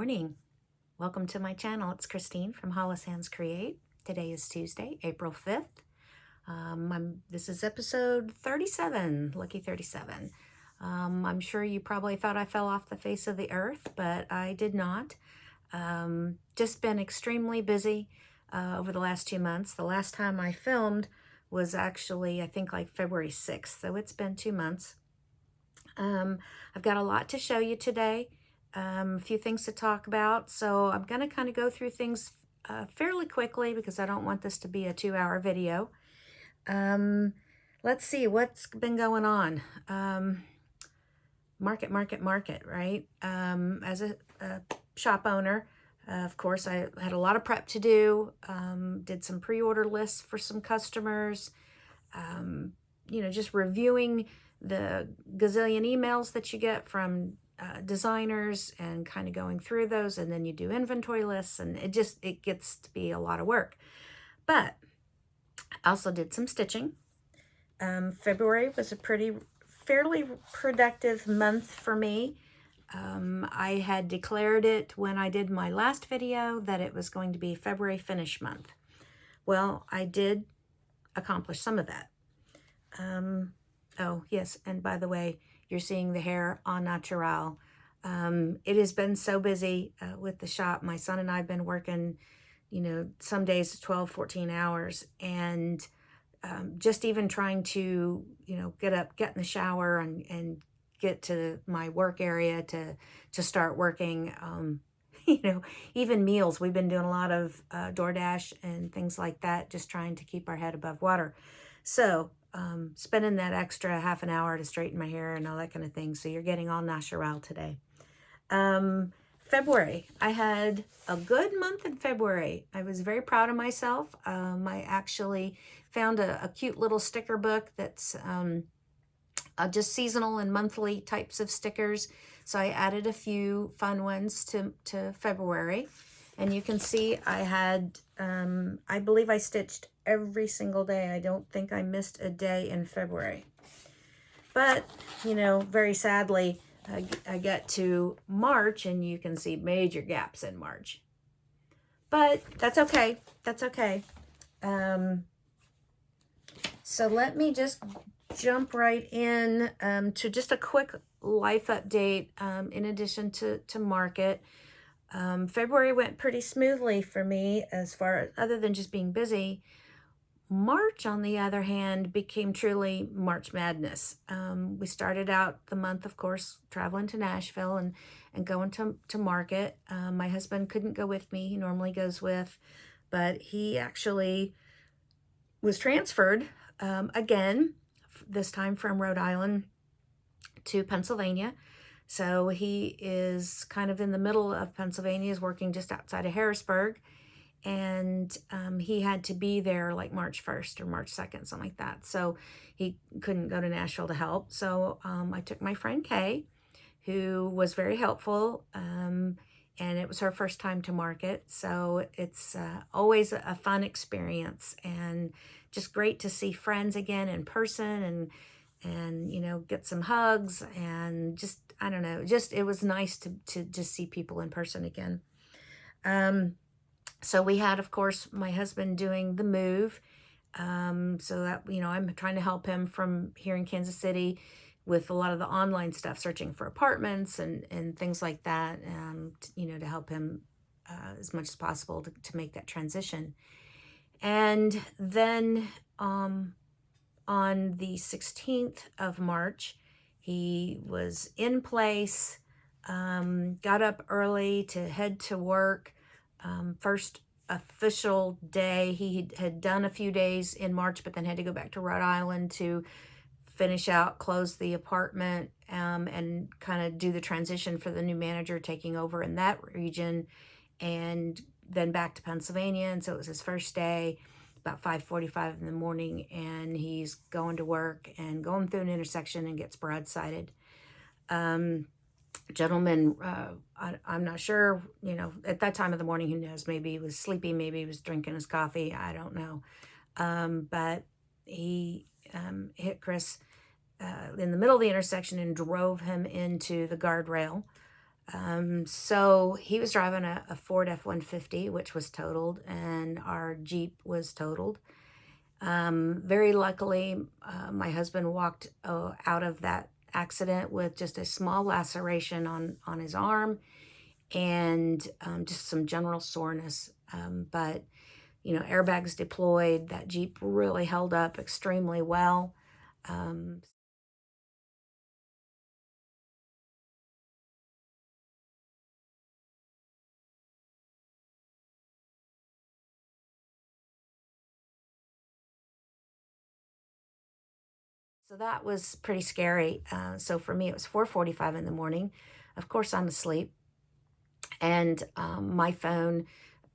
morning. Welcome to my channel. It's Christine from Hollis Hands Create. Today is Tuesday, April 5th. This is episode 37, lucky 37. I'm sure you probably thought I fell off the face of the earth, but I did not. Just been extremely busy over the last 2 months. The last time I filmed was actually, I think, like February 6th, so it's been 2 months. I've got a lot to show you today. A few things to talk about, so I'm going to kind of go through things fairly quickly because I don't want this to be a 2-hour video. Let's see what's been going on. Market, right? As a shop owner, of course, I had a lot of prep to do, did some pre-order lists for some customers, just reviewing the gazillion emails that you get from designers and kind of going through those, and then you do inventory lists, and it gets to be a lot of work. But I also did some stitching. February was a fairly productive month for me. I had declared it when I did my last video that it was going to be February finish month. Well, I did accomplish some of that. Oh yes, and by the way, you're seeing the hair en natural. It has been so busy with the shop. My son and I have been working, some days 12, 14 hours, and just even trying to, get up, get in the shower and get to my work area to start working. Even meals. We've been doing a lot of DoorDash and things like that, just trying to keep our head above water. So spending that extra half an hour to straighten my hair and all that kind of thing. So you're getting all natural today. February, I had a good month in February. I was very proud of myself. I actually found a cute little sticker book that's just seasonal and monthly types of stickers. So I added a few fun ones to February. And you can see I had, I believe I stitched every single day. I don't think I missed a day in February. But, very sadly, I get to March and you can see major gaps in March. But that's okay. That's okay. So let me just jump right in to just a quick life update in addition to market. February went pretty smoothly for me as far as, other than just being busy. March, on the other hand, became truly March Madness. We started out the month, of course, traveling to Nashville and going to market. My husband couldn't go with me. He normally goes with, but he actually was transferred again, this time from Rhode Island to Pennsylvania. So he is kind of in the middle of Pennsylvania, is working just outside of Harrisburg. And he had to be there like March 1st or March 2nd, something like that. So he couldn't go to Nashville to help. So I took my friend Kay, who was very helpful. And it was her first time to market. So it's always a fun experience and just great to see friends again in person and get some hugs and just, I don't know, just it was nice to just see people in person again. So we had, of course, my husband doing the move. So that, I'm trying to help him from here in Kansas City with a lot of the online stuff, searching for apartments and things like that, to help him as much as possible to make that transition. And then on the 16th of March, he was in place, got up early to head to work. First official day. He had done a few days in March, but then had to go back to Rhode Island to finish out, close the apartment, and kind of do the transition for the new manager taking over in that region, and then back to Pennsylvania. And so it was his first day, about 5:45 in the morning, and he's going to work and going through an intersection and gets broadsided. Gentleman, I'm not sure, at that time of the morning, who knows, maybe he was sleepy, maybe he was drinking his coffee, I don't know. But he hit Chris in the middle of the intersection and drove him into the guardrail. So he was driving a Ford F-150, which was totaled, and our Jeep was totaled. Very luckily, my husband walked out of that accident with just a small laceration on his arm and just some general soreness. But, you know, airbags deployed. That Jeep really held up extremely well. So that was pretty scary. So for me, it was 4:45 in the morning. Of course, I'm asleep, and my phone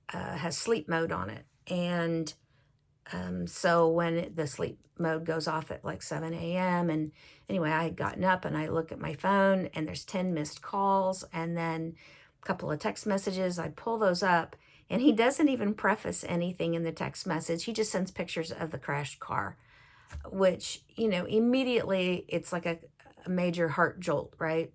has sleep mode on it. And so when the sleep mode goes off at like 7 a.m. and anyway, I had gotten up and I look at my phone and there's 10 missed calls and then a couple of text messages. I pull those up and he doesn't even preface anything in the text message. He just sends pictures of the crashed car, which, you know, immediately it's like a major heart jolt, right?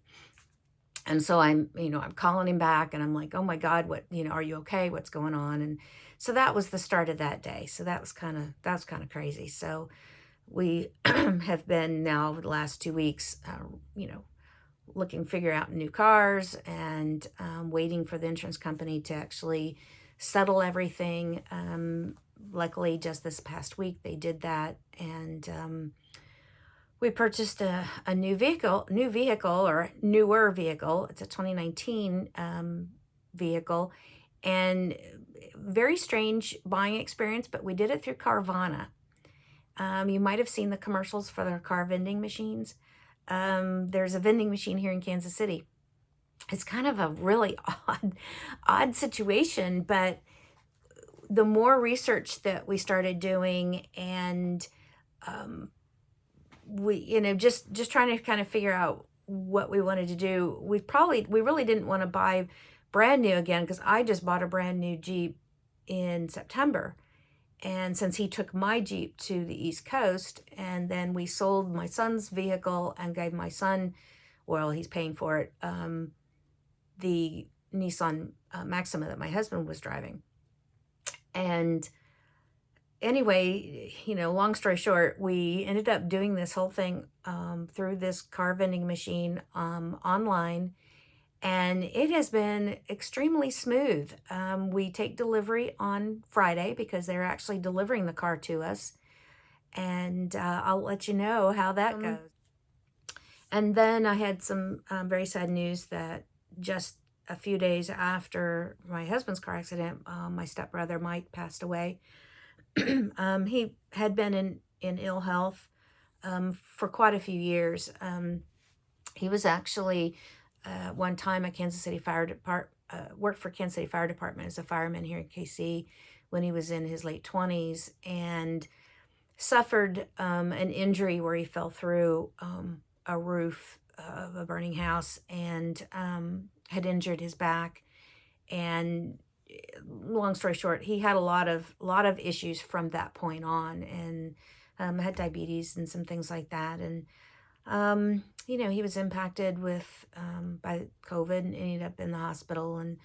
And so I'm calling him back and I'm like, oh my God, what, are you okay? What's going on? And so that was the start of that day. So that was kind of crazy. So we have been now over the last 2 weeks, figure out new cars and waiting for the insurance company to actually settle everything. Luckily, just this past week, they did that. And we purchased a new vehicle or newer vehicle. It's a 2019 vehicle, and very strange buying experience, but we did it through Carvana. You might have seen the commercials for their car vending machines. There's a vending machine here in Kansas City. It's kind of a really odd situation, but the more research that we started doing and we, just trying to kind of figure out what we wanted to do. We really didn't want to buy brand new again because I just bought a brand new Jeep in September. And since he took my Jeep to the East Coast, and then we sold my son's vehicle and gave my son, well, he's paying for it, the Nissan Maxima that my husband was driving. And anyway, long story short, we ended up doing this whole thing through this car vending machine online, and it has been extremely smooth. We take delivery on Friday because they're actually delivering the car to us, and I'll let you know how that goes. And then I had some very sad news that just a few days after my husband's car accident, my stepbrother Mike passed away. He had been in ill health for quite a few years. He was actually one time a Kansas City Fire Department, worked for Kansas City Fire Department as a fireman here in KC when he was in his late 20s, and suffered an injury where he fell through a roof of a burning house and had injured his back. And long story short, he had a lot of issues from that point on, and had diabetes and some things like that. And he was impacted with by COVID and ended up in the hospital and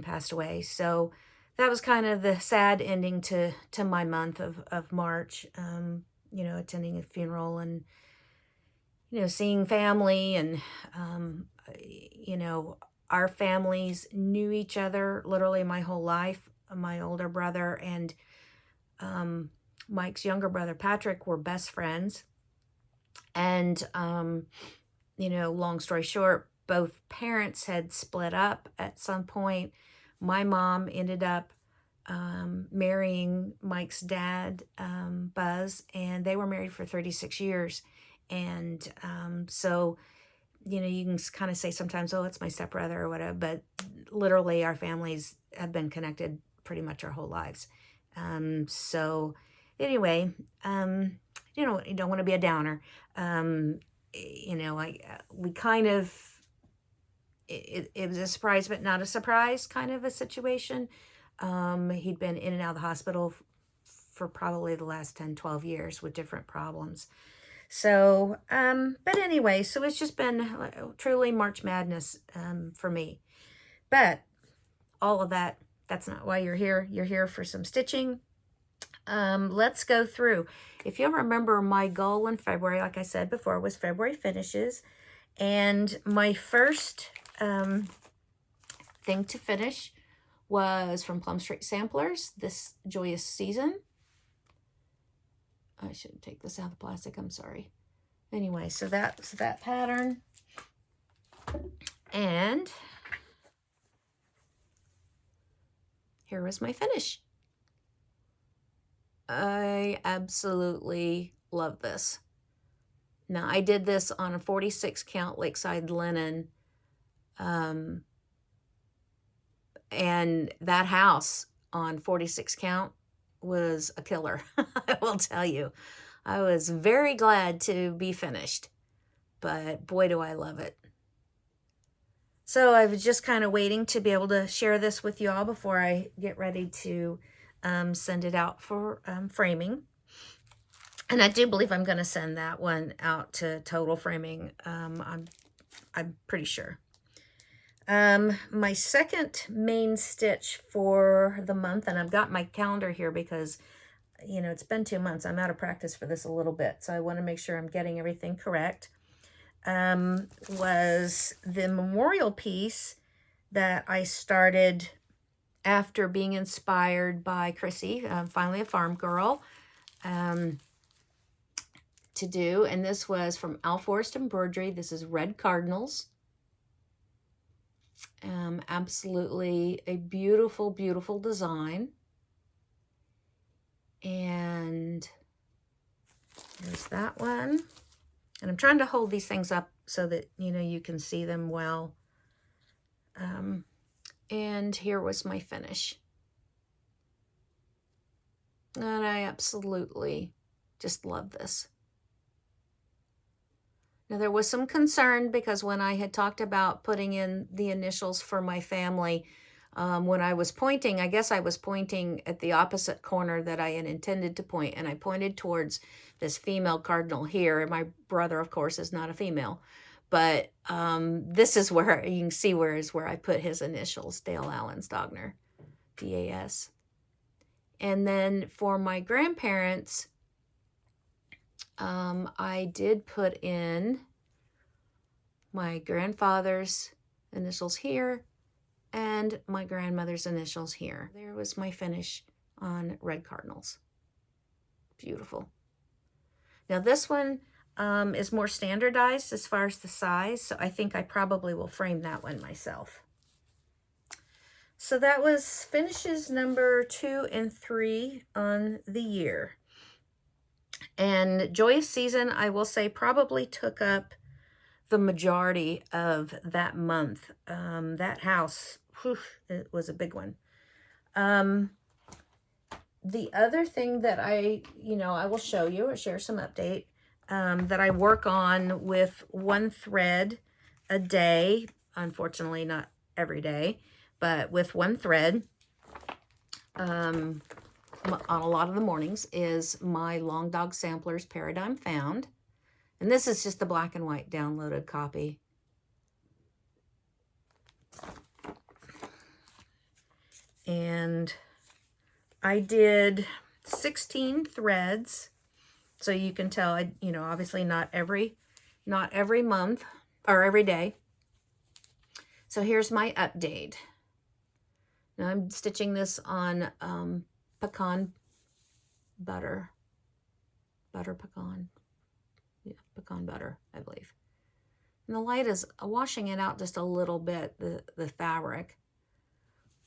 passed away. So that was kind of the sad ending to my month of March. Attending a funeral and seeing family, and our families knew each other literally my whole life. My older brother and Mike's younger brother, Patrick, were best friends. And, long story short, both parents had split up at some point. My mom ended up marrying Mike's dad, Buzz, and they were married for 36 years. And so you can kind of say sometimes, oh, it's my stepbrother or whatever, but literally our families have been connected pretty much our whole lives. So anyway, you don't want to be a downer. We kind of, it was a surprise, but not a surprise kind of a situation. He'd been in and out of the hospital for probably the last 10, 12 years with different problems. So, but anyway, so it's just been truly March Madness for me. But all of that, that's not why you're here. You're here for some stitching. Let's go through. If you'll remember, my goal in February, like I said before, was February finishes. And my first thing to finish was from Plum Samplers, this Joyous season. I shouldn't take this out of the plastic, I'm sorry. Anyway, so that's that pattern. And here was my finish. I absolutely love this. Now, I did this on a 46 count Lakeside linen. And that house on 46 count was a killer. I will tell you. I was very glad to be finished, but boy, do I love it. So I was just kind of waiting to be able to share this with you all before I get ready to send it out for framing. And I do believe I'm going to send that one out to total framing. I'm pretty sure. My second main stitch for the month, and I've got my calendar here because, you know, it's been 2 months. I'm out of practice for this a little bit, so I want to make sure I'm getting everything correct. Was the memorial piece that I started after being inspired by Chrissy, finally a farm girl, to do. And this was from Owl Forest Embroidery. This is Red Cardinals. Absolutely a beautiful, beautiful design. And there's that one. And I'm trying to hold these things up so that, you know, you can see them well. And here was my finish. And I absolutely just love this. Now, there was some concern because when I had talked about putting in the initials for my family, when I was pointing, I guess I was pointing at the opposite corner that I had intended to point, and I pointed towards this female cardinal here, and my brother, of course, is not a female, but this is where you can see where I put his initials, Dale Allen Stogner, DAS. And then for my grandparents, I did put in my grandfather's initials here and my grandmother's initials here. There was my finish on Red Cardinals. Beautiful. Now this one is more standardized as far as the size, so I think I probably will frame that one myself. So that was finishes number 2 and 3 on the year. And Joyous season, I will say, probably took up the majority of that month. That house, whew, it was a big one. The other thing that I will show you or share some update that I work on with one thread a day, unfortunately not every day, but with one thread on a lot of the mornings, is my Long Dog Samplers Paradigm Found. And this is just the black and white downloaded copy. And I did 16 threads. So you can tell, obviously not every month or every day. So here's my update. Now I'm stitching this on pecan butter. Pecan. Yeah, pecan butter, I believe. And the light is washing it out just a little bit, the fabric.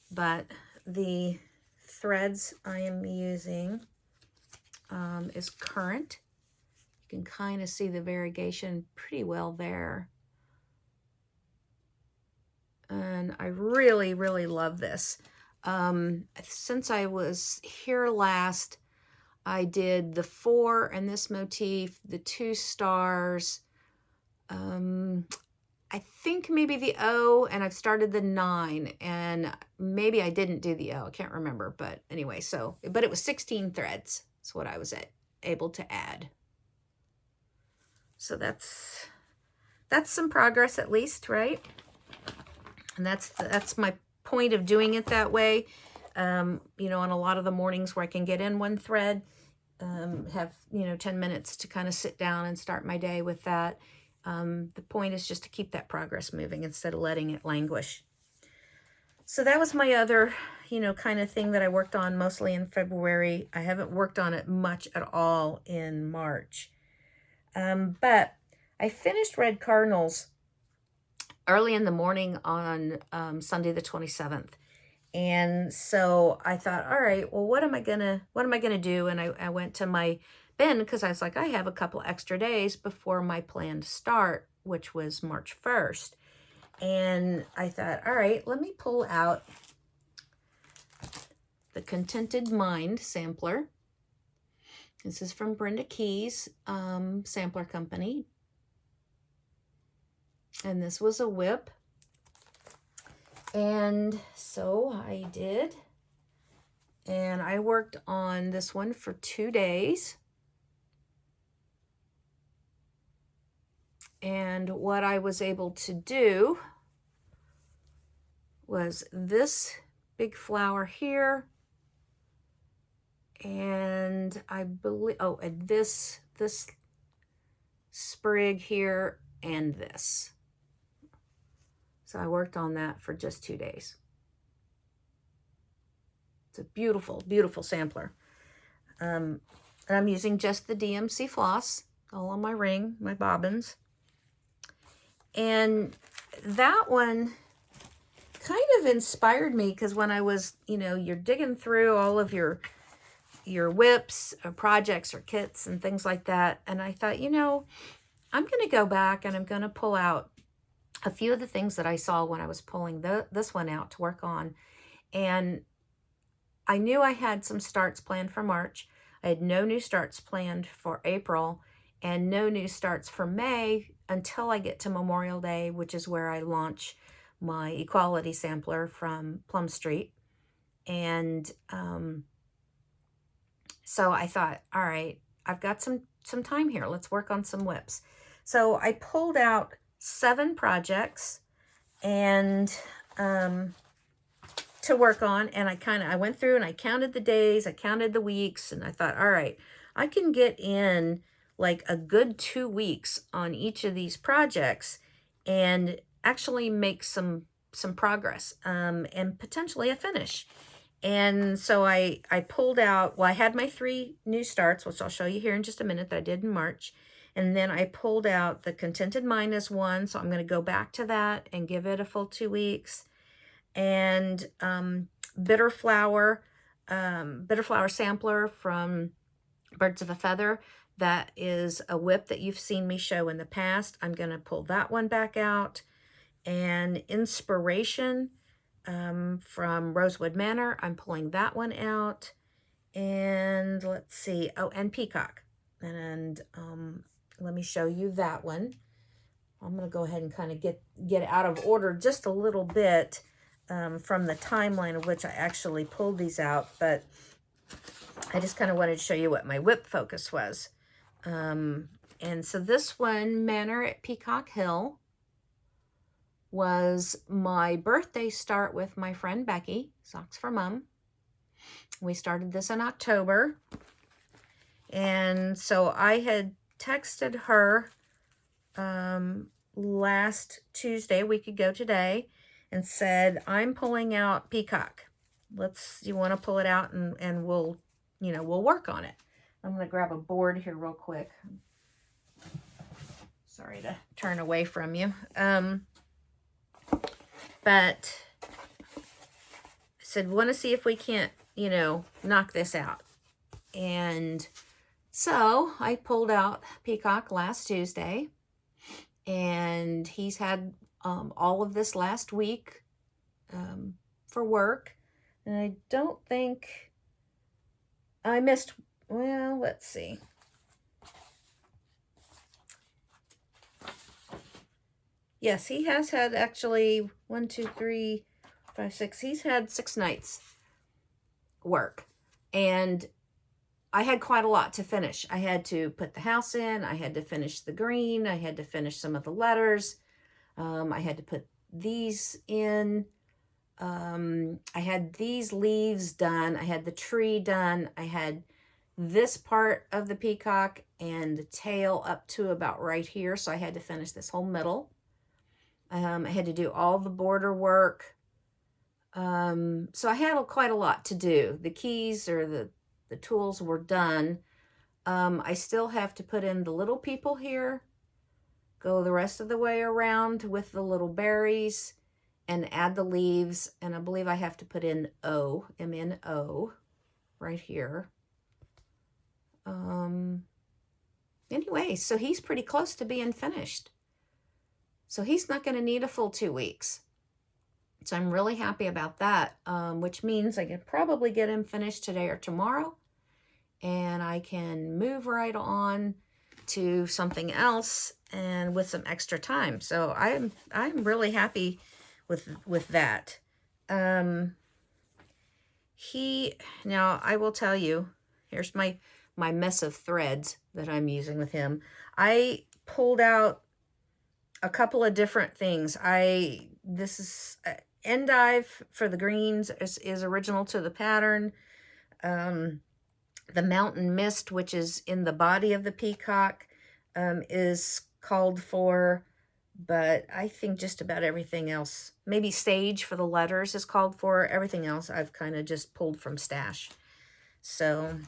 But the threads I am using is currant. You can kind of see the variegation pretty well there. And I really, really love this. Since I was here last, I did the 4 in this motif, the 2 stars, I think maybe the O, and I've started the 9, and maybe I didn't do the O, I can't remember, but anyway, but it was 16 threads. That's what I was able to add. So that's some progress at least, right? And that's my point of doing it that way. You know, on a lot of the mornings where I can get in one thread, have, you know, 10 minutes to kind of sit down and start my day with that. The point is just to keep that progress moving instead of letting it languish. So that was my other, you know, kind of thing that I worked on mostly in February. I haven't worked on it much at all in March. But I finished Red Cardinals early in the morning on Sunday the 27th. And so I thought, all right, well, what am I gonna do? And I went to my bin because I was like, I have a couple extra days before my planned start, which was March 1st. And I thought, all right, let me pull out the Contented Mind sampler. This is from Brenda Key's sampler company. And this was a whip. And so I did. And I worked on this one for 2 days. And what I was able to do was this big flower here, and I believe, oh, and this sprig here, and this. So I worked on that for just 2 days. It's a beautiful, beautiful sampler. And I'm using just the DMC floss, all on my ring, my bobbins. And that one kind of inspired me because when I was, you know, you're digging through all of your whips or projects or kits and things like that. And I thought, you know, I'm going to go back and I'm going to pull out a few of the things that I saw when I was pulling this one out to work on. And I knew I had some starts planned for March. I had no new starts planned for April and no new starts for May until I get to Memorial Day, which is where I launch my equality sampler from Plum Street. And so I thought, all right, I've got some time here. Let's work on some whips. So I pulled out 7 projects and to work on, and I went through and I counted the days, I counted the weeks, and I thought, all right, I can get in like a good 2 weeks on each of these projects and actually make some progress and potentially a finish. And so I pulled out, well, I had my 3 new starts, which I'll show you here in just a minute, that I did in March. And then I pulled out the Contented Mind as one, so I'm going to go back to that and give it a full 2 weeks. And Bitter Flower sampler from Birds of a Feather. That is a whip that you've seen me show in the past. I'm going to pull that one back out. And Inspiration from Rosewood Manor, I'm pulling that one out. And let's see, oh, and Peacock. And let me show you that one. I'm going to go ahead and kind of get out of order just a little bit from the timeline of which I actually pulled these out. But I just kind of wanted to show you what my whip focus was. And so this one, Manor at Peacock Hill, was my birthday start with my friend Becky, Socks for Mom. We started this in October. And so I had texted her last Tuesday, a week ago today, and said, I'm pulling out Peacock. You want to pull it out and we'll work on it. I'm going to grab a board here real quick. Sorry to turn away from you. But I said, want to see if we can't, knock this out. And so I pulled out Peacock last Tuesday, and he's had all of this last week for work. And I don't think I missed, well, let's see. Yes, he has had actually 1, 2, 3, 5, 6. He's had 6 nights work. And I had quite a lot to finish. I had to put the house in. I had to finish the green. I had to finish some of the letters. I had to put these in. I had these leaves done. I had the tree done. I had this part of the peacock and the tail up to about right here. So I had to finish this whole middle. I had to do all the border work. So I had quite a lot to do. The keys or the tools were done. I still have to put in the little people here, go the rest of the way around with the little berries, and add the leaves. And I believe I have to put in O, M-N-O, right here. Anyway, so he's pretty close to being finished. So he's not going to need a full 2 weeks. So I'm really happy about that, which means I can probably get him finished today or tomorrow. And I can move right on to something else and with some extra time. So I'm really happy with that. Now I will tell you, here's my mess of threads that I'm using with him. I pulled out a couple of different things. This is endive for the greens is original to the pattern. The mountain mist, which is in the body of the peacock, is called for, but I think just about everything else, maybe sage for the letters is called for. Everything else I've kind of just pulled from stash. So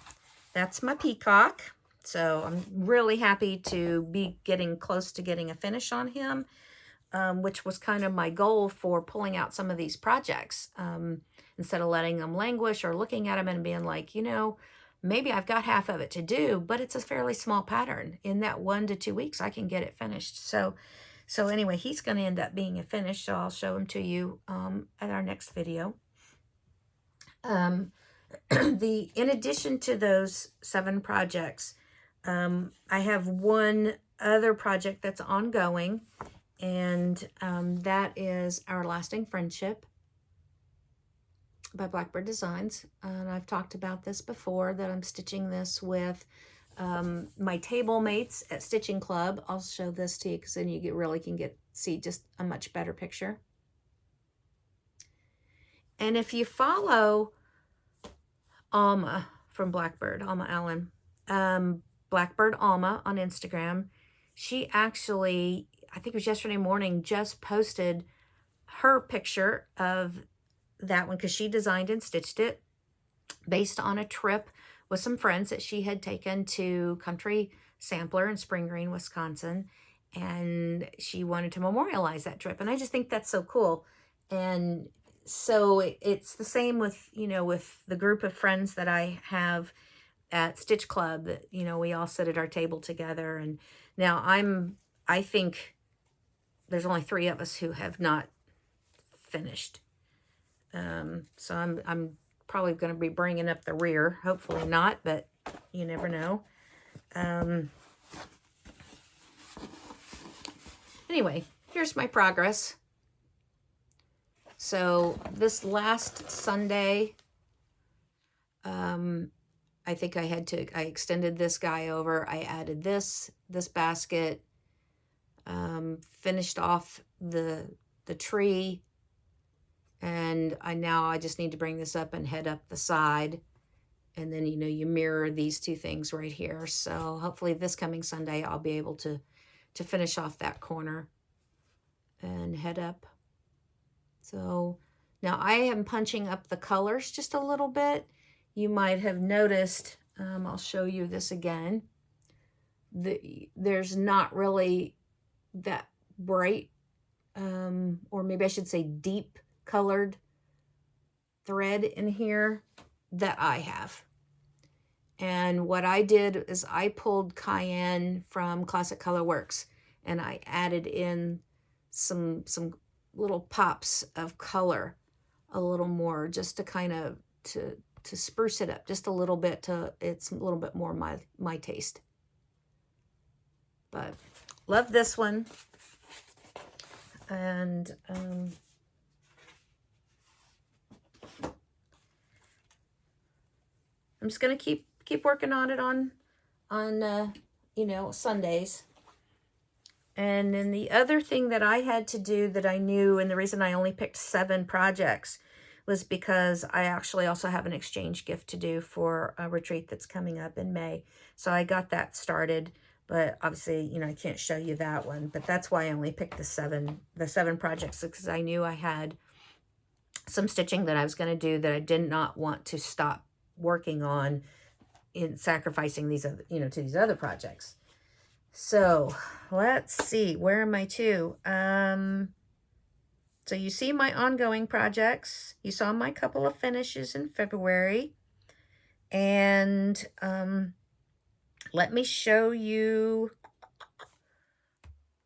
that's my peacock. So I'm really happy to be getting close to getting a finish on him, which was kind of my goal for pulling out some of these projects. Instead of letting them languish or looking at them and being like, you know, maybe I've got half of it to do, but it's a fairly small pattern. In that 1 to 2 weeks, I can get it finished. So anyway, he's going to end up being a finish. So I'll show him to you at our next video. In addition to those 7 projects, I have one other project that's ongoing, and that is Our Lasting Friendship by Blackbird Designs. And I've talked about this before, that I'm stitching this with my table mates at Stitching Club. I'll show this to you because then you really can see just a much better picture. And if you follow Alma from Blackbird, Alma Allen, Blackbird Alma on Instagram, she actually, I think it was yesterday morning, just posted her picture of that one because she designed and stitched it based on a trip with some friends that she had taken to Country Sampler in Spring Green, Wisconsin, and she wanted to memorialize that trip. And I just think that's so cool. And so it's the same with, you know, with the group of friends that I have at Stitch Club, that, you know, we all sit at our table together. And now I think there's only 3 of us who have not finished. So I'm probably going to be bringing up the rear. Hopefully not, but you never know. Anyway, here's my progress. So this last Sunday, I think I extended this guy over. I added this basket, finished off the tree, and now I just need to bring this up and head up the side. And then, you know, you mirror these 2 things right here. So hopefully this coming Sunday, I'll be able to finish off that corner and head up. So now I am punching up the colors just a little bit. You might have noticed, I'll show you this again. There's not really that bright, or maybe I should say deep colored thread in here that I have. And what I did is I pulled Cayenne from Classic Color Works, and I added in some little pops of color a little more, just to kind of to spruce it up just a little bit, to it's a little bit more my taste. But love this one. And I'm just gonna keep working on it on you know, Sundays. And then the other thing that I had to do that I knew, and the reason I only picked 7 projects, was because I actually also have an exchange gift to do for a retreat that's coming up in May. So I got that started, but obviously, you know, I can't show you that one, but that's why I only picked the seven projects, because I knew I had some stitching that I was going to do that I did not want to stop working on in sacrificing these other, you know, to these other projects. So let's see, where am I to? So you see my ongoing projects. You saw my couple of finishes in February. And let me show you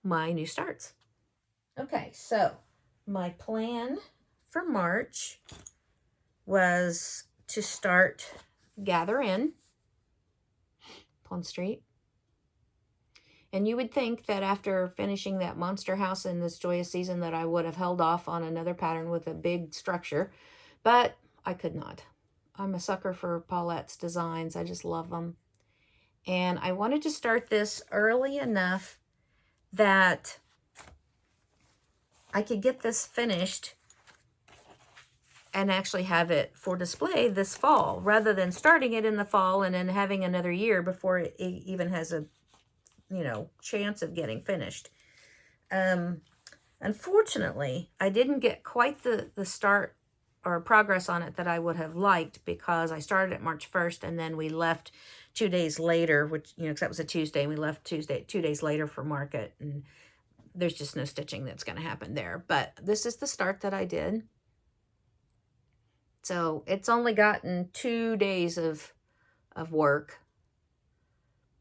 my new starts. Okay, so my plan for March was to start Gather In, Plum Street. And you would think that after finishing that monster house in this Joyous season that I would have held off on another pattern with a big structure, but I could not. I'm a sucker for Paulette's designs. I just love them. And I wanted to start this early enough that I could get this finished and actually have it for display this fall, rather than starting it in the fall and then having another year before it even has a, you know, chance of getting finished. Unfortunately, I didn't get quite the start or progress on it that I would have liked, because I started it March 1st and then we left 2 days later, which, you know, because that was a Tuesday, and we left 2 days later for market, and there's just no stitching that's going to happen there. But this is the start that I did. So it's only gotten 2 days of work,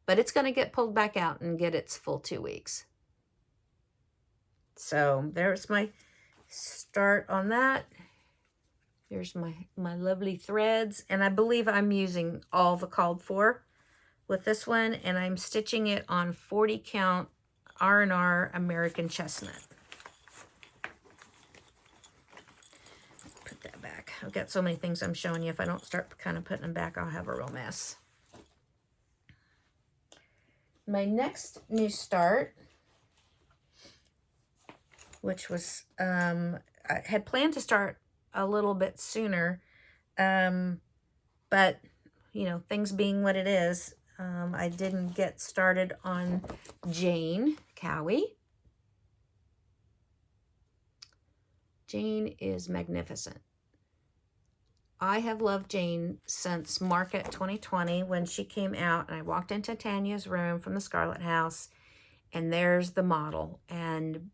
but it's going to get pulled back out and get its full 2 weeks. So there's my start on that. Here's my lovely threads. And I believe I'm using all the called for with this one. And I'm stitching it on 40 count R&R American Chestnut. Put that back. I've got so many things I'm showing you. If I don't start kind of putting them back, I'll have a real mess. My next new start, which was, I had planned to start a little bit sooner, but, you know, things being what it is, I didn't get started on Jane Cowey. Jane is magnificent. I have loved Jane since Market 2020 when she came out, and I walked into Tanya's room from the Scarlett house, and there's the model. And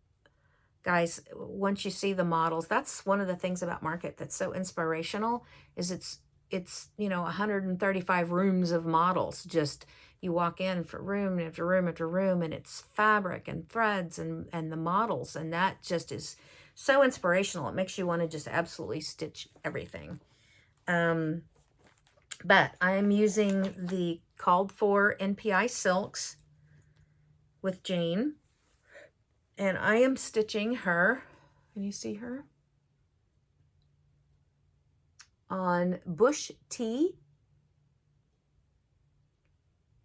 guys, once you see the models, that's one of the things about Market that's so inspirational, is it's you know, 135 rooms of models. Just you walk in for room after room after room, and it's fabric and threads and the models, and that just is so inspirational. It makes you want to just absolutely stitch everything. But I'm using the called for NPI silks with Jane, and I am stitching her, can you see her, on Bush Tea,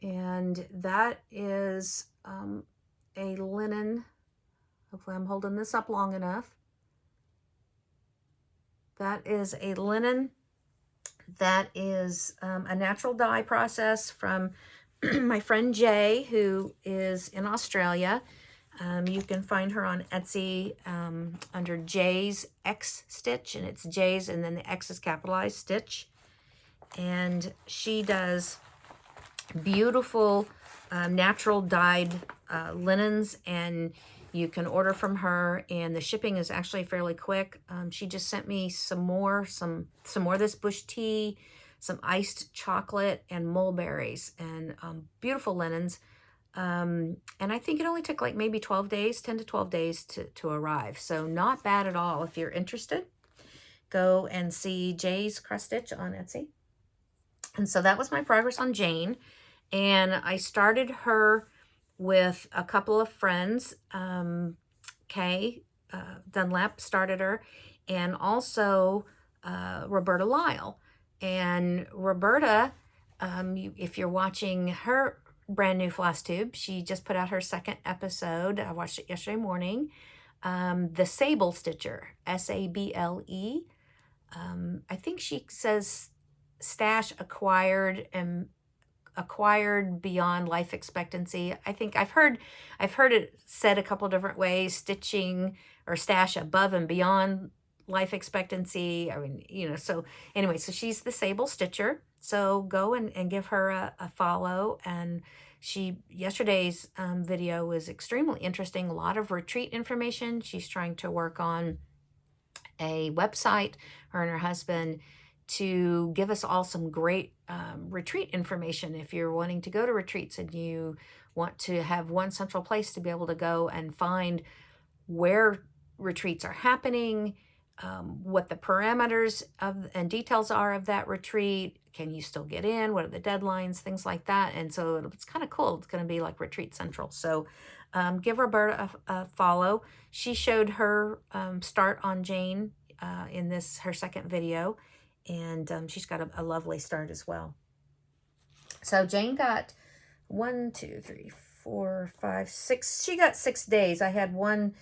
and that is a linen. Hopefully I'm holding this up long enough. That is a linen that is a natural dye process from my friend Jay, who is in Australia. You can find her on Etsy under JaysXstitch, and it's Jay's and then the X is capitalized, Stitch. And she does beautiful natural dyed linens, and you can order from her, and the shipping is actually fairly quick. She just sent me some more of this Bush Tea, some iced chocolate, and mulberries, and beautiful linens. And I think it only took like maybe 12 days, 10 to 12 days to arrive. So not bad at all. If you're interested, go and see JaysXstitch on Etsy. And so that was my progress on Jane. And I started her with a couple of friends. Kay Dunlap started her, and also Roberta Lyle. And Roberta, if you're watching her brand new Flosstube. She just put out her second episode. I watched it yesterday morning. The Sable Stitcher, S-A-B-L-E. I think she says stash acquired and acquired beyond life expectancy. I think I've heard it said a couple different ways, stitching or stash above and beyond life expectancy. I mean, you know, so anyway, so she's the Sable Stitcher. So go and give her a follow. And yesterday's video was extremely interesting. A lot of retreat information. She's trying to work on a website, her and her husband, to give us all some great retreat information. If you're wanting to go to retreats and you want to have one central place to be able to go and find where retreats are happening, what the parameters and details are of that retreat, can you still get in, what are the deadlines, things like that. And so it's kind of cool. It's going to be like Retreat Central. So give Roberta a follow. She showed her start on Jane in her second video, and she's got a lovely start as well. So Jane got 1, 2, 3, 4, 5, 6. She got 6 days. I had one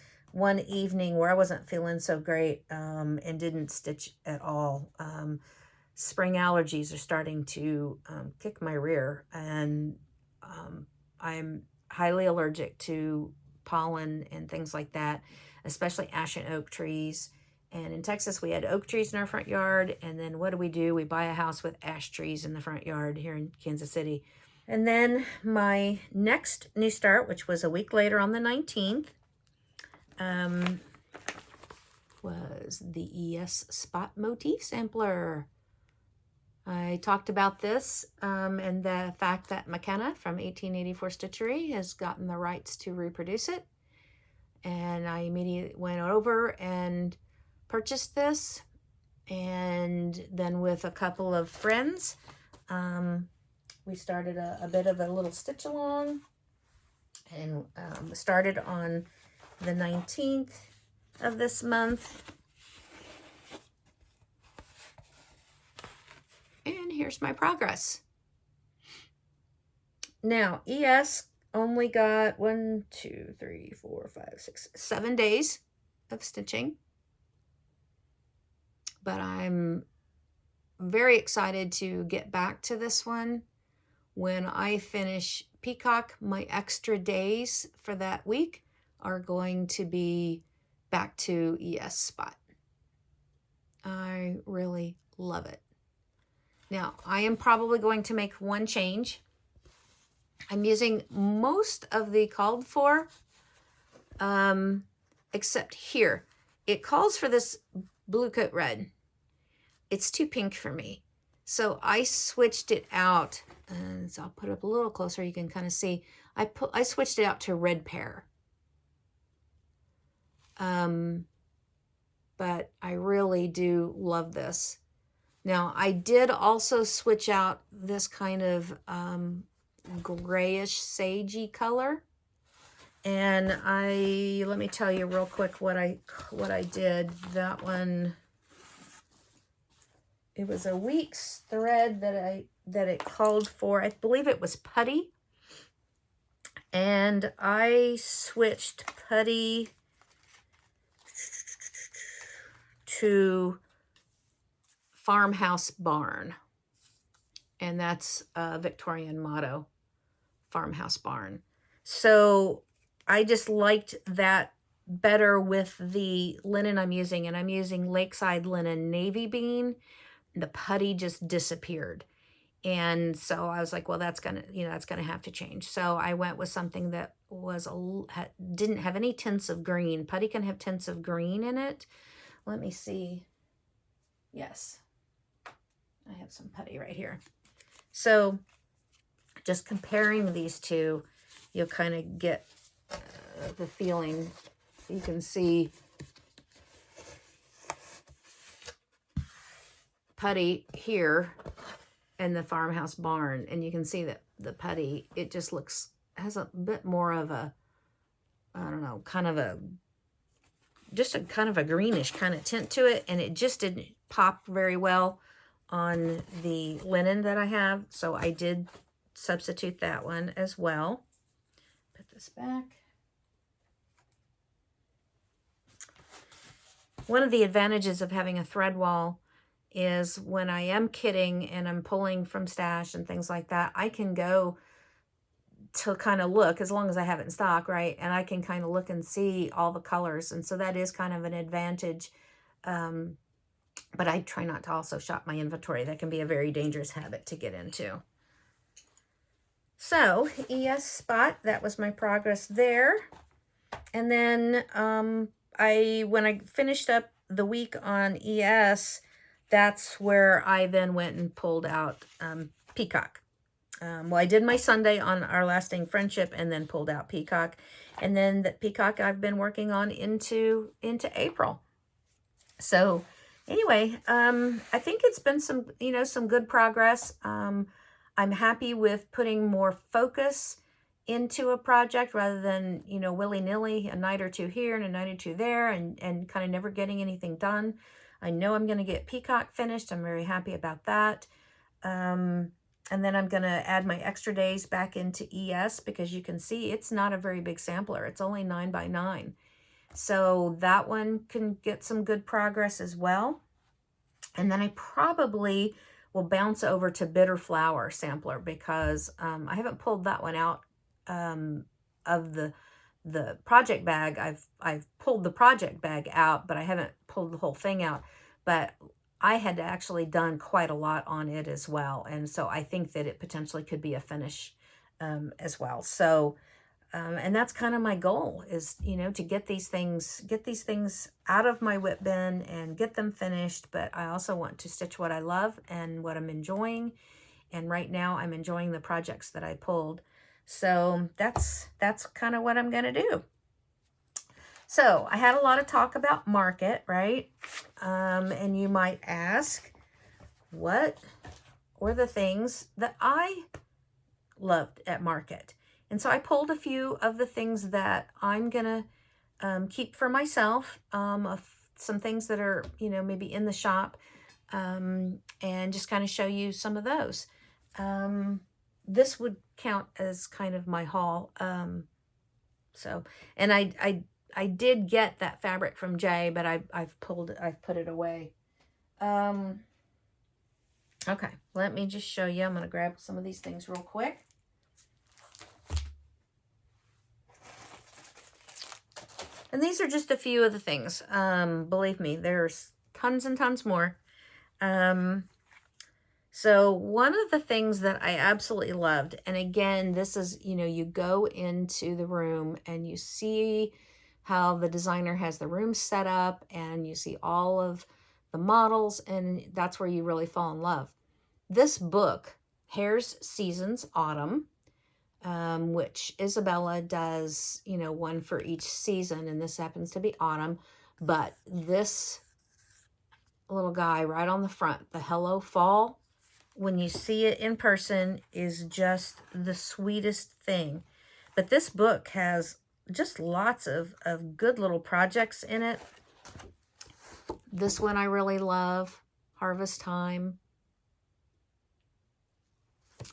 evening where I wasn't feeling so great and didn't stitch at all. Spring allergies are starting to kick my rear, and I'm highly allergic to pollen and things like that, especially ash and oak trees. And in Texas, we had oak trees in our front yard. And then what do? We buy a house with ash trees in the front yard here in Kansas City. And then my next new start, which was a week later on the 19th, was the ES Spot Motif Sampler. I talked about this and the fact that McKenna from 1884 Stitchery has gotten the rights to reproduce it. And I immediately went over and purchased this, and then with a couple of friends we started a bit of a little stitch along, and started on the 19th of this month. And here's my progress. Now ES only got 1, 2, 3, 4, 5, 6, 7 days of stitching. But I'm very excited to get back to this one. When I finish Peacock, my extra days for that week are going to be back to ES Spot. I really love it. Now, I am probably going to make one change. I'm using most of the called for, except here. It calls for this blue coat red. It's too pink for me. So I switched it out. And so I'll put it up a little closer. You can kind of see. I switched it out to red pear. But I really do love this. Now, I did also switch out this kind of grayish sagey color. And let me tell you real quick what I did. That one, it was a week's thread that it called for. I believe it was putty. And I switched putty to Farmhouse Barn. And that's a Victorian motto, Farmhouse Barn. So I just liked that better with the linen I'm using. And I'm using Lakeside Linen Navy Bean. The putty just disappeared. And so I was like, well, that's gonna have to change. So I went with something that didn't have any tints of green. Putty can have tints of green in it. Let me see. Yes, I have some putty right here. So just comparing these two, you'll kind of get the feeling. You can see putty here and the Farmhouse Barn, and you can see that the putty, it just has a bit more of a, I don't know, just a kind of a greenish kind of tint to it, and it just didn't pop very well on the linen that I have. So I did substitute that one as well. Put this back. One of the advantages of having a thread wall is when I am kitting and I'm pulling from stash and things like that, I can go to kind of look, as long as I have it in stock, right? And I can kind of look and see all the colors. And so that is kind of an advantage. But I try not to also shop my inventory. That can be a very dangerous habit to get into. So ES Spot, that was my progress there. And then when I finished up the week on ES, that's where I then went and pulled out Peacock. Well, I did my Sunday on Our Lasting Friendship and then pulled out Peacock. And then the Peacock I've been working on into April. So anyway, I think it's been some, some good progress. I'm happy with putting more focus into a project rather than, willy-nilly, a night or two here and a night or two there, and kind of never getting anything done. I know I'm going to get Peacock finished. I'm very happy about that. And then I'm going to add my extra days back into ES, because you can see it's not a very big sampler. It's only 9 by 9. So that one can get some good progress as well. And then I probably will bounce over to Bitter Flower Sampler, because I haven't pulled that one out of the project bag. I've pulled the project bag out, but I haven't pulled the whole thing out. But I had actually done quite a lot on it as well. And so I think that it potentially could be a finish as well. So and that's kind of my goal, is, to get these things out of my whip bin and get them finished. But I also want to stitch what I love and what I'm enjoying. And right now I'm enjoying the projects that I pulled. So that's kind of what I'm going to do. So I had a lot of talk about market, right? And you might ask, what were the things that I loved at market? And so I pulled a few of the things that I'm going to keep for myself, some things that are, maybe in the shop, and just kind of show you some of those. This would count as kind of my haul. So, and I did get that fabric from Jay, but I've put it away. Okay, let me just show you. I'm going to grab some of these things real quick. And these are just a few of the things. Believe me, there's tons and tons more. So one of the things that I absolutely loved, and again, this is, you go into the room and you see how the designer has the room set up, and you see all of the models, and that's where you really fall in love. This book, Hare's Seasons Autumn, which Isabella does, one for each season, and this happens to be autumn. But this little guy right on the front, the Hello Fall, when you see it in person, is just the sweetest thing. But this book has just lots of good little projects in it. This one I really love, Harvest Time.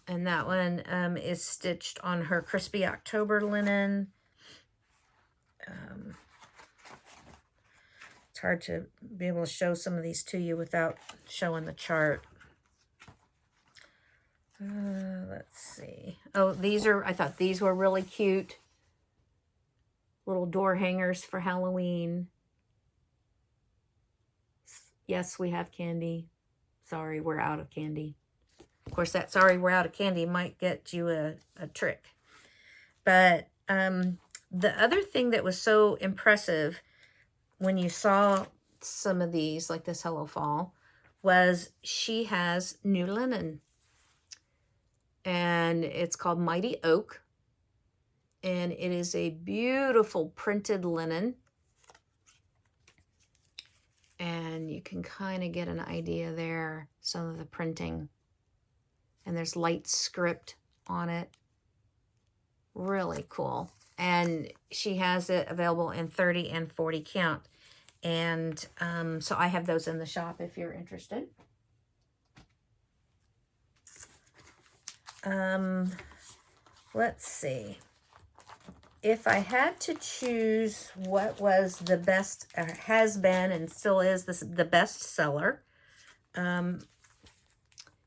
And that one is stitched on her Crispy October linen. It's hard to be able to show some of these to you without showing the chart. Let's see. Oh, I thought these were really cute. Little door hangers for Halloween. Yes, we have candy. Sorry, we're out of candy. Of course, that sorry we're out of candy might get you a trick. But the other thing that was so impressive when you saw some of these, like this Hello Fall, was she has new linen. And it's called Mighty Oak. And it is a beautiful printed linen. And you can kind of get an idea there, some of the printing. And there's light script on it. Really cool. And she has it available in 30 and 40 count. And so I have those in the shop if you're interested. Let's see. If I had to choose what was the best, or has been and still is the best seller,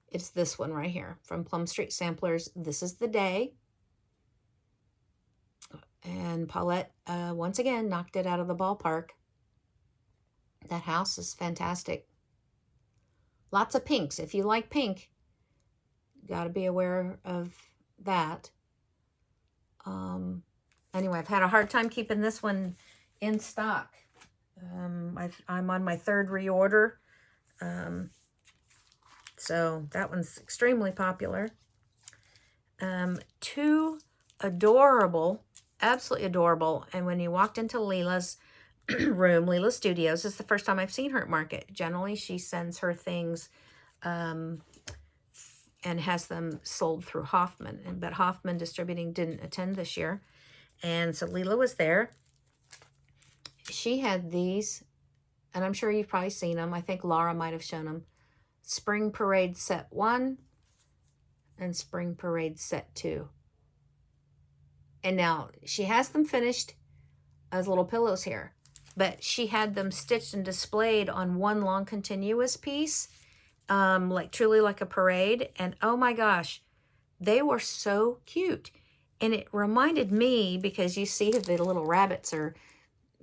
it's this one right here from Plum Street Samplers. This is the Day. And Paulette, once again, knocked it out of the ballpark. That house is fantastic. Lots of pinks. If you like pink, you got to be aware of that. Anyway, I've had a hard time keeping this one in stock. I'm on my third reorder. So that one's extremely popular. Two adorable, absolutely adorable. And when you walked into Leela's room, Leela Studios, this is the first time I've seen her at market. Generally, she sends her things and has them sold through Hoffman. But Hoffman Distributing didn't attend this year. And so Leela was there. She had these, and I'm sure you've probably seen them. I think Laura might have shown them. Spring Parade Set 1 and Spring Parade Set 2. And now she has them finished as little pillows here, but she had them stitched and displayed on one long continuous piece, like truly like a parade. And oh my gosh, they were so cute. And it reminded me, because you see the little rabbits are,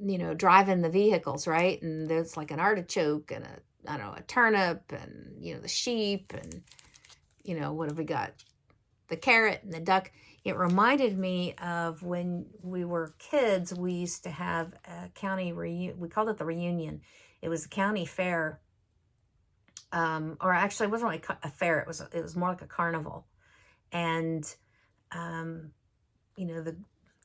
you know, driving the vehicles, right? And there's like an artichoke and a turnip and, you know, the sheep and, you know, what have we got? The carrot and the duck. It reminded me of when we were kids, we used to have a county reunion. We called it the reunion. It was a county fair. Or actually it wasn't like a fair. It was more like a carnival. And, you know, the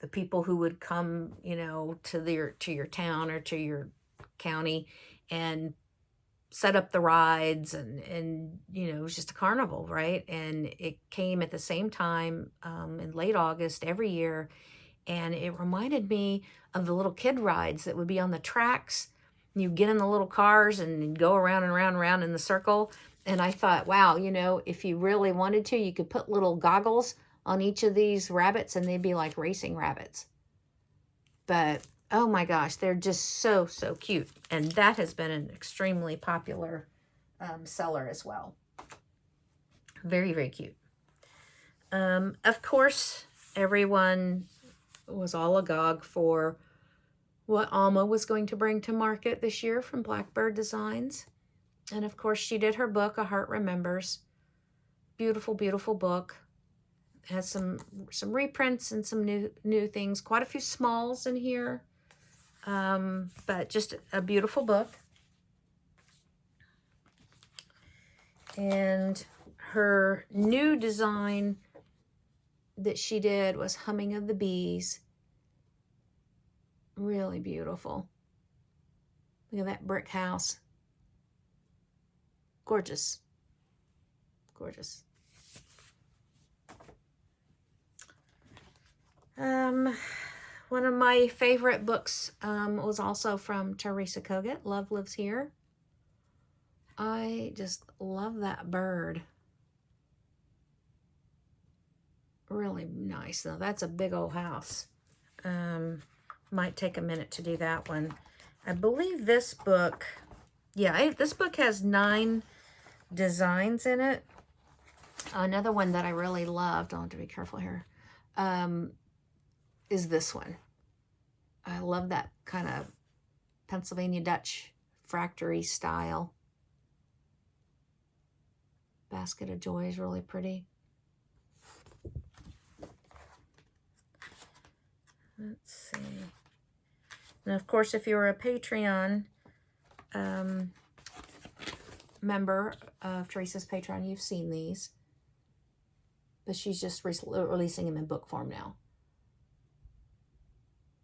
people who would come, you know, to your town or to your county and set up the rides and you know, it was just a carnival, right? And it came at the same time in late August every year. And it reminded me of the little kid rides that would be on the tracks. You get in the little cars and go around and around and around in the circle. And I thought, wow, you know, if you really wanted to, you could put little goggles on each of these rabbits and they'd be like racing rabbits. But oh my gosh, they're just so, so cute. And that has been an extremely popular seller as well. Very, very cute. Of course, everyone was all agog for what Alma was going to bring to market this year from Blackbird Designs. And of course, she did her book, A Heart Remembers. Beautiful, beautiful book. Has some reprints and some new things. Quite a few smalls in here. But just a beautiful book. And her new design that she did was Humming of the Bees. Really beautiful. Look at that brick house. Gorgeous. Gorgeous. One of my favorite books was also from Teresa Kogut, Love Lives Here. I just love that bird. Really nice, though. That's a big old house. Might take a minute to do that one. I believe this book, yeah, this book has 9 designs in it. Another one that I really loved, I'll have to be careful here, is this one. I love that kind of Pennsylvania Dutch factory style. Basket of Joy is really pretty. Let's see. And of course, if you're a Patreon member of Teresa's Patreon, you've seen these. But she's just releasing them in book form now.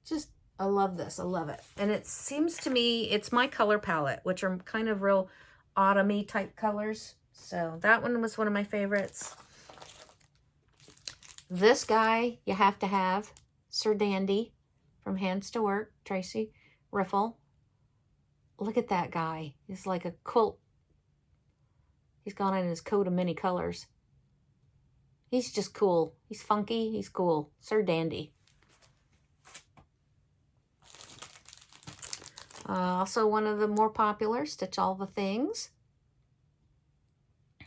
Just, I love this. I love it. And it seems to me, it's my color palette, which are kind of real autumny type colors. So that one was one of my favorites. This guy you have to have, Sir Dandy from Hands to Work, Tracy Riffle. Look at that guy. He's like a quilt. He's gone in his coat of many colors. He's just cool. He's funky. He's cool. Sir Dandy. Also one of the more popular, Stitch All the Things.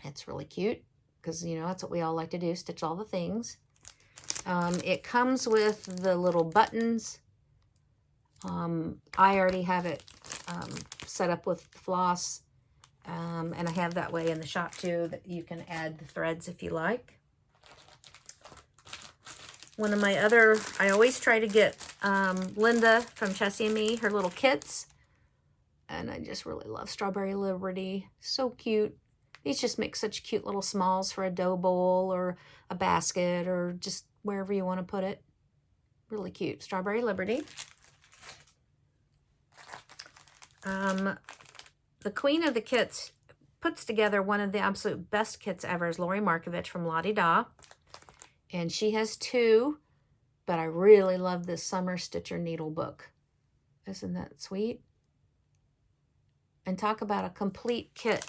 It's really cute because, you know, that's what we all like to do, stitch all the things. It comes with the little buttons. I already have it set up with floss, and I have that way in the shop too, that you can add the threads if you like. One of my other, I always try to get Linda from Chessie and Me, her little kits. And I just really love Strawberry Liberty. So cute. These just make such cute little smalls for a dough bowl or a basket or just wherever you want to put it. Really cute. Strawberry Liberty. The queen of the kits puts together one of the absolute best kits ever is Lori Markovich from Lottie Da. And she has two, but I really love this Summer Stitcher Needle book. Isn't that sweet? And talk about a complete kit.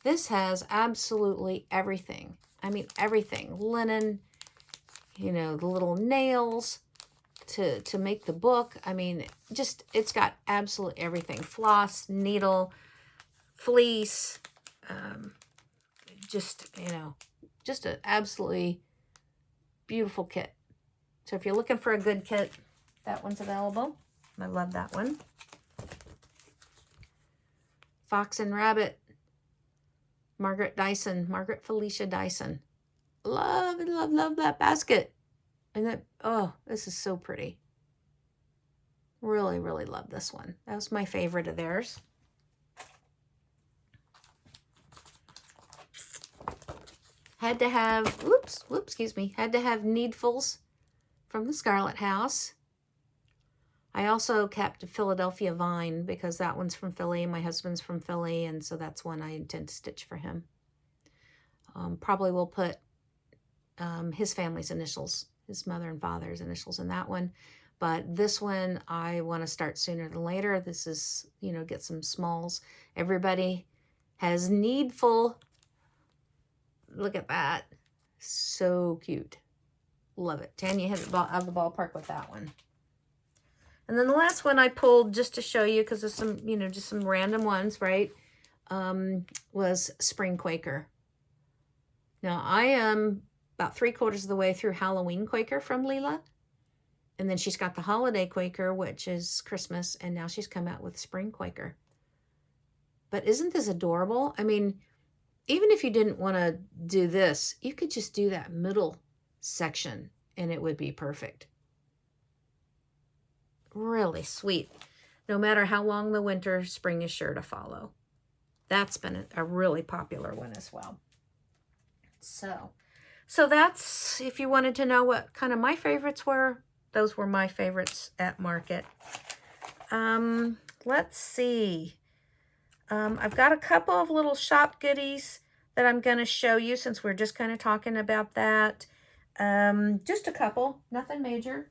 This has absolutely everything. I mean, everything. Linen, you know, the little nails to make the book. I mean, just, it's got absolutely everything. Floss, needle, fleece, just, you know, just an absolutely beautiful kit. So if you're looking for a good kit, that one's available. I love that one. Fox and Rabbit, Margaret Felicia Dyson. Love, love, love that basket. And that, oh, this is so pretty. Really, really love this one. That was my favorite of theirs. Had to have, had to have Needfuls from the Scarlett House. I also kept Philadelphia Vine because that one's from Philly. My husband's from Philly, and so that's one I intend to stitch for him. Probably will put his family's initials, his mother and father's initials in that one. But this one, I want to start sooner than later. This is, you know, get some smalls. Everybody has Needful. Look at that. So cute. Love it. Tanya hit it out of the ballpark with that one. And then the last one I pulled just to show you, because there's some, you know, just some random ones, right, was Spring Quaker. Now, I am about 3/4 of the way through Halloween Quaker from Leela. And then she's got the Holiday Quaker, which is Christmas, and now she's come out with Spring Quaker. But isn't this adorable? I mean, even if you didn't want to do this, you could just do that middle section, and it would be perfect. Really sweet. No matter how long the winter, spring is sure to follow. That's been a really popular one as well. So that's, if you wanted to know what kind of my favorites were, those were my favorites at market. Let's see. I've got a couple of little shop goodies that I'm going to show you since we're just kind of talking about that. Just a couple, nothing major.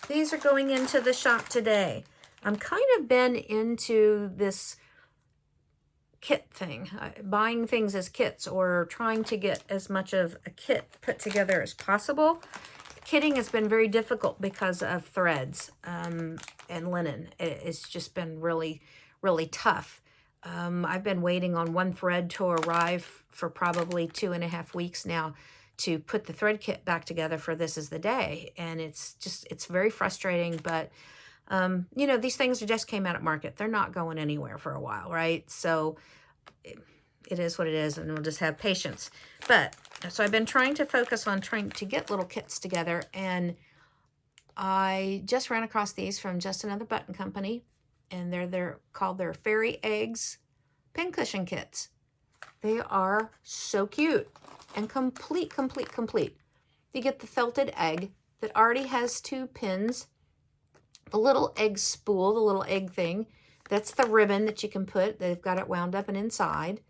These are going into the shop today. I'm kind of been into this kit thing, buying things as kits or trying to get as much of a kit put together as possible. Kitting has been very difficult because of threads and linen. It's just been really, really tough. I've been waiting on one thread to arrive for probably 2.5 weeks now to put the thread kit back together for This Is the Day. And it's very frustrating, but you know, these things just came out at market. They're not going anywhere for a while, right? So it is what it is, and we'll just have patience. But so I've been trying to focus on trying to get little kits together, and I just ran across these from Just Another Button Company, and they're called their Fairy Eggs pincushion kits. They are so cute and complete. You get the felted egg that already has 2 pins, the little egg spool, the little egg thing. That's the ribbon that you can put. They've got it wound up and inside.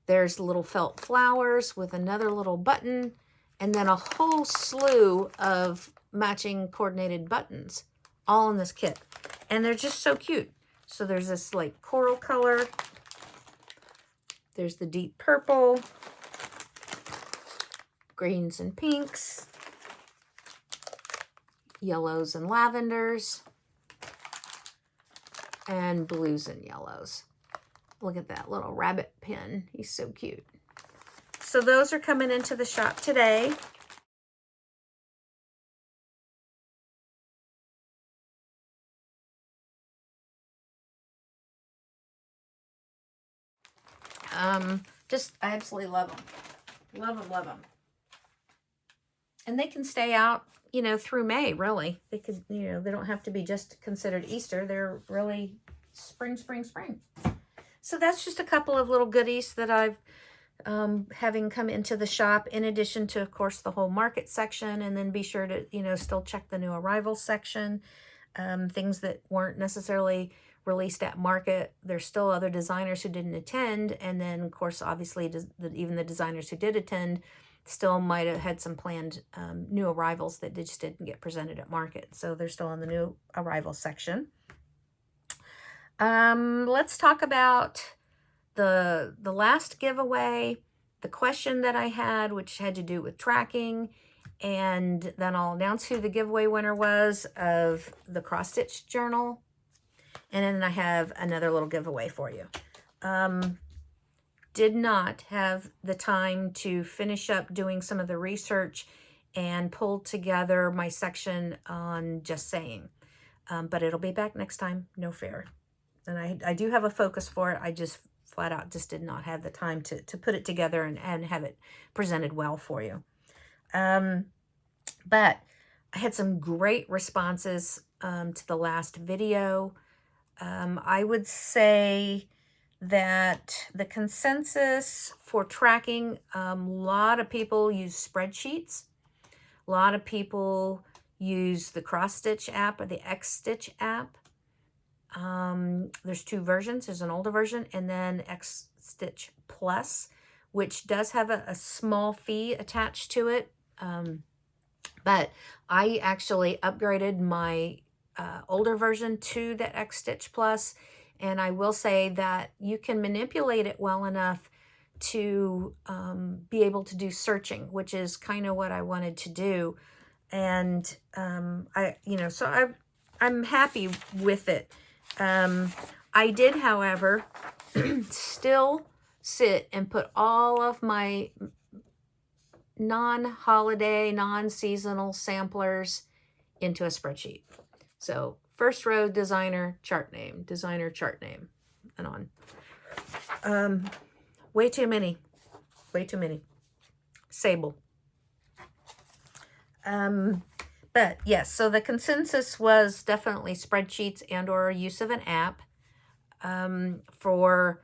There's little felt flowers with another little button, and then a whole slew of matching coordinated buttons, all in this kit. And they're just so cute. So there's this like coral color. There's the deep purple, greens and pinks, yellows and lavenders, and blues and yellows. Look at that little rabbit pin. He's so cute. So those are coming into the shop today. I absolutely love them. Love them, love them. And they can stay out, you know, through May, really. They could, you know, they don't have to be just considered Easter. They're really spring, spring, spring. So that's just a couple of little goodies that I've having come into the shop, in addition to, of course, the whole market section. And then be sure to, you know, still check the new arrivals section. Things that weren't necessarily released at market. There's still other designers who didn't attend. And then, of course, obviously, even the designers who did attend still might have had some planned new arrivals that just didn't get presented at market. So they're still in the new arrival section. Let's talk about the last giveaway, the question that I had, which had to do with tracking. And then I'll announce who the giveaway winner was of the cross stitch journal. And then I have another little giveaway for you. Did not have the time to finish up doing some of the research and pull together my section on just saying. But it'll be back next time, no fear. And I do have a focus for it. I just flat out just did not have the time to put it together and have it presented well for you. But I had some great responses to the last video. I would say that the consensus for tracking, a lot of people use spreadsheets. A lot of people use the cross stitch app or the JaysXstitch app. There's two versions. There's an older version and then JaysXstitch Plus, which does have a small fee attached to it. But I actually upgraded my older version to the JaysXstitch Plus, and I will say that you can manipulate it well enough to be able to do searching, which is kind of what I wanted to do. And so I'm happy with it. I did, however, still sit and put all of my non-holiday, non-seasonal samplers into a spreadsheet. So first row, designer, chart name, and on. Way too many. Sable. But yes, so the consensus was definitely spreadsheets and or use of an app. For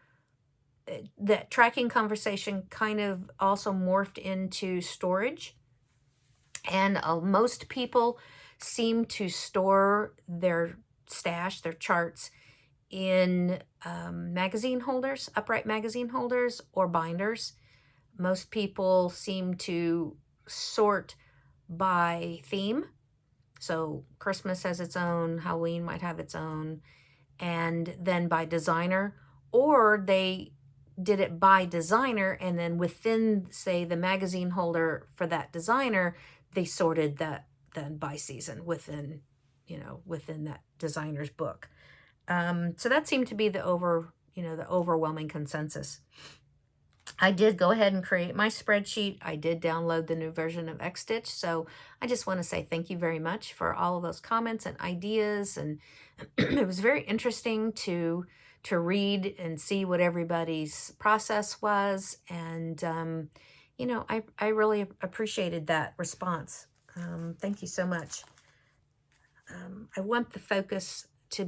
that tracking conversation kind of also morphed into storage. And most people seem to store their stash, their charts, in magazine holders, upright magazine holders or binders. Most people seem to sort by theme. So Christmas has its own, Halloween might have its own, and then by designer, or they did it by designer, and then within, say, the magazine holder for that designer, they sorted that then by season within that designer's book. So that seemed to be the overwhelming consensus. I did go ahead and create my spreadsheet. I did download the new version of JaysXstitch. So I just want to say thank you very much for all of those comments and ideas. And it was very interesting to read and see what everybody's process was. And, I really appreciated that response. Thank you so much. I want the focus to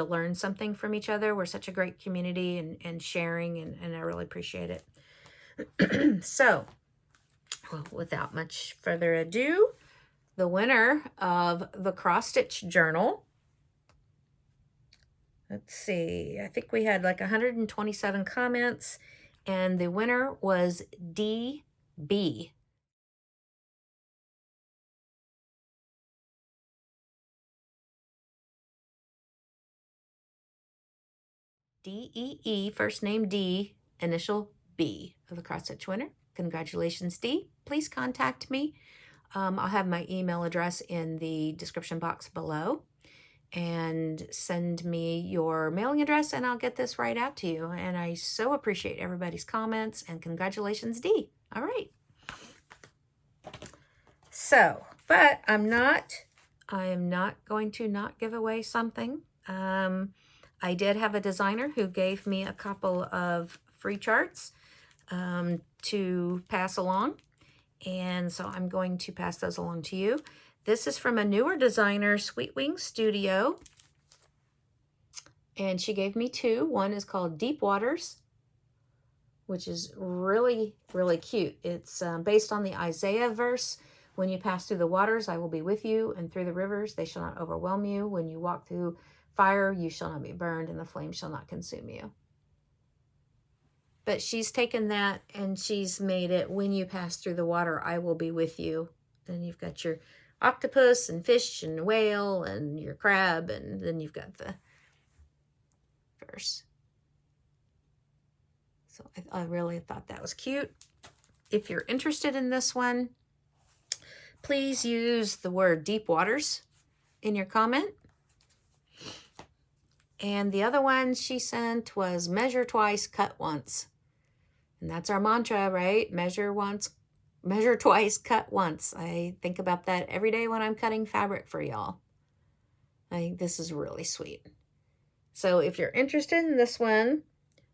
learn something from each other. We're such a great community and sharing, and I really appreciate it. So, without much further ado, the winner of the cross stitch journal. Let's see, I think we had like 127 comments, and the winner was DB. DEE, first name D, initial B of the cross stitch winner. Congratulations, Dee. Please contact me. I'll have my email address in the description box below, and send me your mailing address and I'll get this right out to you. And I so appreciate everybody's comments, and congratulations, Dee. All right. So, but I am not going to not give away something. I did have a designer who gave me a couple of free charts to pass along. And so I'm going to pass those along to you. This is from a newer designer, Sweet Wing Studio. And she gave me two. One is called Deep Waters, which is really, really cute. It's based on the Isaiah verse. When you pass through the waters, I will be with you, and through the rivers, they shall not overwhelm you. When you walk through fire, you shall not be burned, and the flame shall not consume you. But she's taken that and she's made it, when you pass through the water, I will be with you. And you've got your octopus and fish and whale and your crab, and then you've got the verse. So I really thought that was cute. If you're interested in this one, please use the word deep waters in your comment. And the other one she sent was measure twice, cut once. And that's our mantra, right? Measure once, measure twice, cut once. I think about that every day when I'm cutting fabric for y'all. I think this is really sweet. So if you're interested in this one,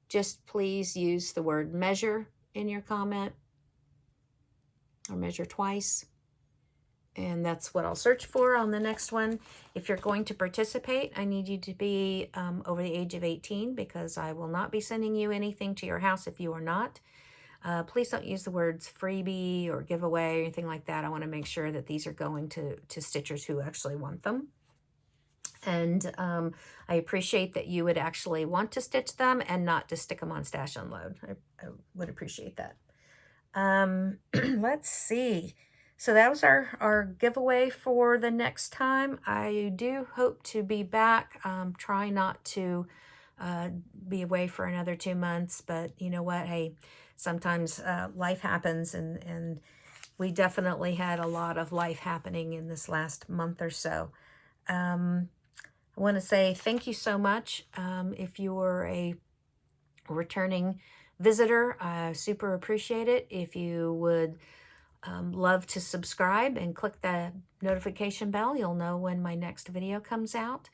just please use the word measure in your comment, or measure twice. And that's what I'll search for on the next one. If you're going to participate, I need you to be over the age of 18, because I will not be sending you anything to your house if you are not. Please don't use the words freebie or giveaway or anything like that. I want to make sure that these are going to stitchers who actually want them. And I appreciate that you would actually want to stitch them and not just stick them on Stash Unload. I would appreciate that. Let's see. So that was our giveaway for the next time. I do hope to be back. Try not to be away for another 2 months, but you know what? Hey, sometimes life happens, and we definitely had a lot of life happening in this last month or so. I want to say thank you so much. If you were a returning visitor, I super appreciate it. If you would love to subscribe and click the notification bell, you'll know when my next video comes out.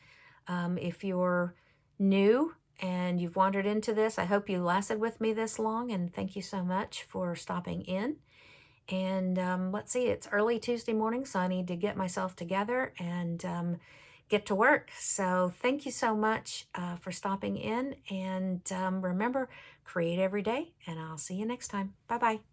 If you're new and you've wandered into this, I hope you lasted with me this long, and thank you so much for stopping in. And let's see, it's early Tuesday morning, so I need to get myself together and get to work. So thank you so much for stopping in, and remember, create every day, and I'll see you next time. Bye-bye.